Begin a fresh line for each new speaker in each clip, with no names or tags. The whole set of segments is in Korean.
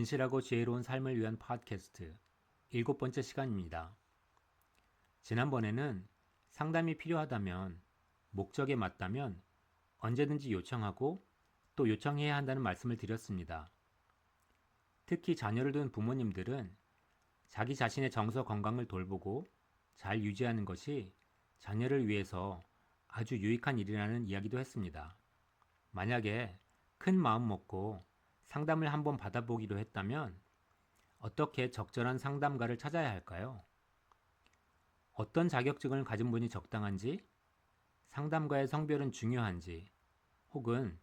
진실하고 지혜로운 삶을 위한 팟캐스트 7번째 시간입니다. 지난번에는 상담이 필요하다면, 목적에 맞다면 언제든지 요청하고 또 요청해야 한다는 말씀을 드렸습니다. 특히 자녀를 둔 부모님들은 자기 자신의 정서 건강을 돌보고 잘 유지하는 것이 자녀를 위해서 아주 유익한 일이라는 이야기도 했습니다. 만약에 큰 마음 먹고 상담을 한번 받아보기로 했다면 어떻게 적절한 상담가를 찾아야 할까요? 어떤 자격증을 가진 분이 적당한지, 상담가의 성별은 중요한지, 혹은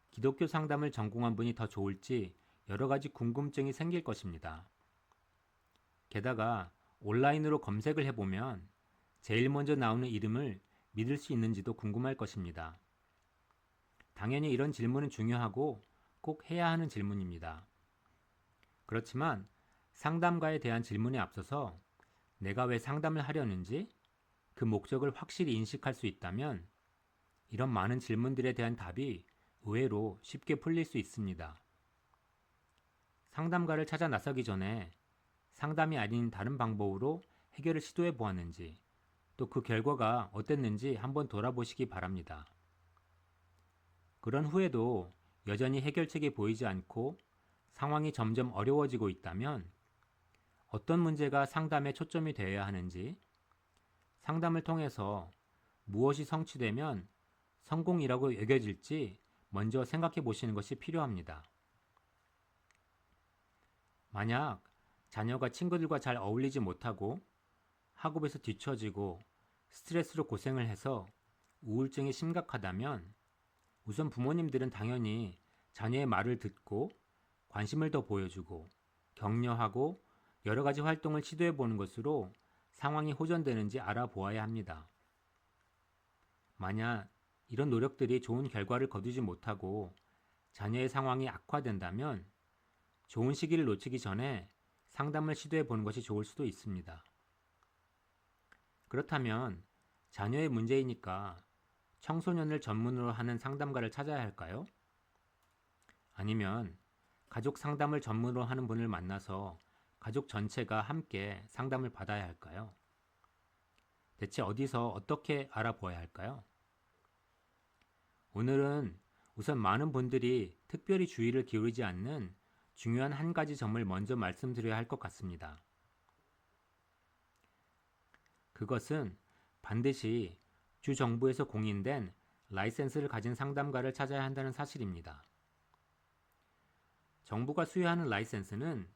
기독교 상담을 전공한 분이 더 좋을지 여러 가지 궁금증이 생길 것입니다. 게다가 온라인으로 검색을 해보면 제일 먼저 나오는 이름을 믿을 수 있는지도 궁금할 것입니다. 당연히 이런 질문은 중요하고 꼭 해야 하는 질문입니다. 그렇지만 상담가에 대한 질문에 앞서서 내가 왜 상담을 하려는지 그 목적을 확실히 인식할 수 있다면 이런 많은 질문들에 대한 답이 의외로 쉽게 풀릴 수 있습니다. 상담가를 찾아 나서기 전에 상담이 아닌 다른 방법으로 해결을 시도해 보았는지 또 그 결과가 어땠는지 한번 돌아보시기 바랍니다. 그런 후에도 여전히 해결책이 보이지 않고 상황이 점점 어려워지고 있다면 어떤 문제가 상담의 초점이 되어야 하는지, 상담을 통해서 무엇이 성취되면 성공이라고 여겨질지 먼저 생각해 보시는 것이 필요합니다. 만약 자녀가 친구들과 잘 어울리지 못하고 학업에서 뒤처지고 스트레스로 고생을 해서 우울증이 심각하다면 우선 부모님들은 당연히 자녀의 말을 듣고 관심을 더 보여주고 격려하고 여러 가지 활동을 시도해 보는 것으로 상황이 호전되는지 알아보아야 합니다. 만약 이런 노력들이 좋은 결과를 거두지 못하고 자녀의 상황이 악화된다면 좋은 시기를 놓치기 전에 상담을 시도해 보는 것이 좋을 수도 있습니다. 그렇다면 자녀의 문제이니까 청소년을 전문으로 하는 상담가를 찾아야 할까요? 아니면 가족 상담을 전문으로 하는 분을 만나서 가족 전체가 함께 상담을 받아야 할까요? 대체 어디서 어떻게 알아보아야 할까요? 오늘은 우선 많은 분들이 특별히 주의를 기울이지 않는 중요한 한 가지 점을 먼저 말씀드려야 할 것 같습니다. 그것은 반드시 주 정부에서 공인된 라이센스를 가진 상담가를 찾아야 한다는 사실입니다. 정부가 수여하는 라이센스는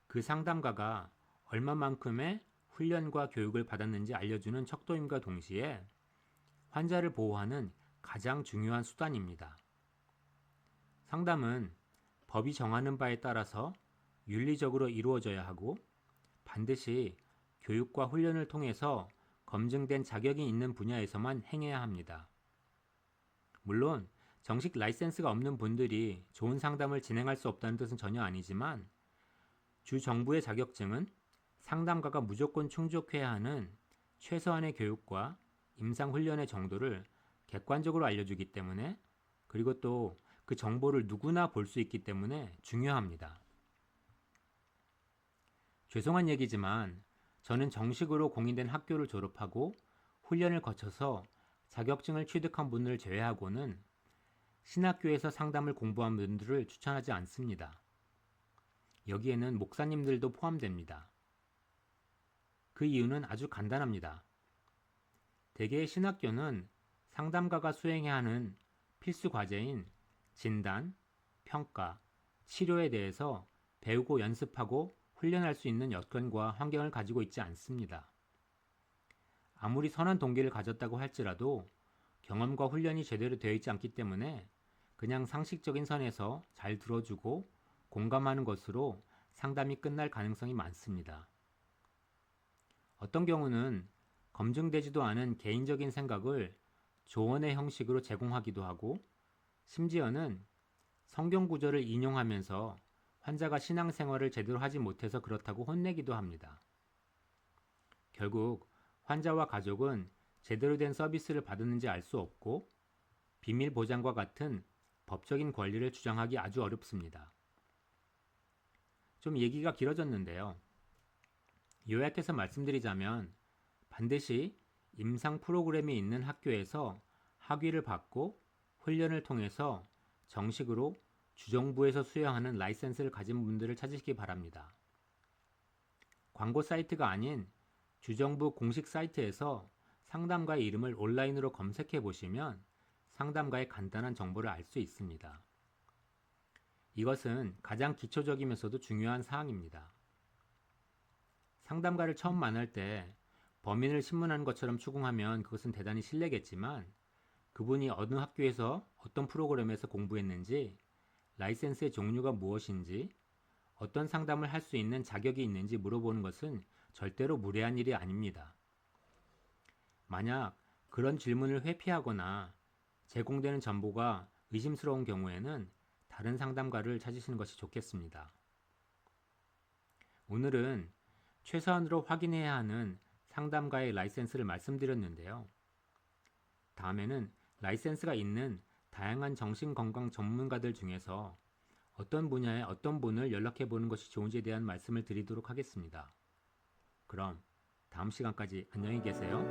그 상담가가 얼마만큼의 훈련과 교육을 받았는지 알려주는 척도임과 동시에 환자를 보호하는 가장 중요한 수단입니다. 상담은 법이 정하는 바에 따라서 윤리적으로 이루어져야 하고 반드시 교육과 훈련을 통해서 검증된 자격이 있는 분야에서만 행해야 합니다. 물론 정식 라이센스가 없는 분들이 좋은 상담을 진행할 수 없다는 뜻은 전혀 아니지만 주 정부의 자격증은 상담가가 무조건 충족해야 하는 최소한의 교육과 임상훈련의 정도를 객관적으로 알려주기 때문에 그리고 또 그 정보를 누구나 볼 수 있기 때문에 중요합니다. 죄송한 얘기지만 저는 정식으로 공인된 학교를 졸업하고 훈련을 거쳐서 자격증을 취득한 분을 제외하고는 신학교에서 상담을 공부한 분들을 추천하지 않습니다. 여기에는 목사님들도 포함됩니다. 그 이유는 아주 간단합니다. 대개의 신학교는 상담가가 수행해야 하는 필수 과제인 진단, 평가, 치료에 대해서 배우고 연습하고 훈련할 수 있는 여건과 환경을 가지고 있지 않습니다. 아무리 선한 동기를 가졌다고 할지라도 경험과 훈련이 제대로 되어 있지 않기 때문에 그냥 상식적인 선에서 잘 들어주고 공감하는 것으로 상담이 끝날 가능성이 많습니다. 어떤 경우는 검증되지도 않은 개인적인 생각을 조언의 형식으로 제공하기도 하고 심지어는 성경 구절을 인용하면서 환자가 신앙생활을 제대로 하지 못해서 그렇다고 혼내기도 합니다. 결국 환자와 가족은 제대로 된 서비스를 받았는지 알 수 없고 비밀 보장과 같은 법적인 권리를 주장하기 아주 어렵습니다. 좀 얘기가 길어졌는데요. 요약해서 말씀드리자면 반드시 임상 프로그램이 있는 학교에서 학위를 받고 훈련을 통해서 정식으로 주정부에서 수여하는 라이센스를 가진 분들을 찾으시기 바랍니다. 광고 사이트가 아닌 주정부 공식 사이트에서 상담가의 이름을 온라인으로 검색해 보시면 상담가의 간단한 정보를 알 수 있습니다. 이것은 가장 기초적이면서도 중요한 사항입니다. 상담가를 처음 만날 때 범인을 신문하는 것처럼 추궁하면 그것은 대단히 실례겠지만 그분이 어느 학교에서 어떤 프로그램에서 공부했는지, 라이센스의 종류가 무엇인지, 어떤 상담을 할 수 있는 자격이 있는지 물어보는 것은 절대로 무례한 일이 아닙니다. 만약 그런 질문을 회피하거나 제공되는 정보가 의심스러운 경우에는 다른 상담가를 찾으시는 것이 좋겠습니다. 오늘은 최소한으로 확인해야 하는 상담가의 라이센스를 말씀드렸는데요. 다음에는 라이센스가 있는 다양한 정신건강 전문가들 중에서 어떤 분야의 어떤 분을 연락해 보는 것이 좋은지에 대한 말씀을 드리도록 하겠습니다. 그럼 다음 시간까지 안녕히 계세요.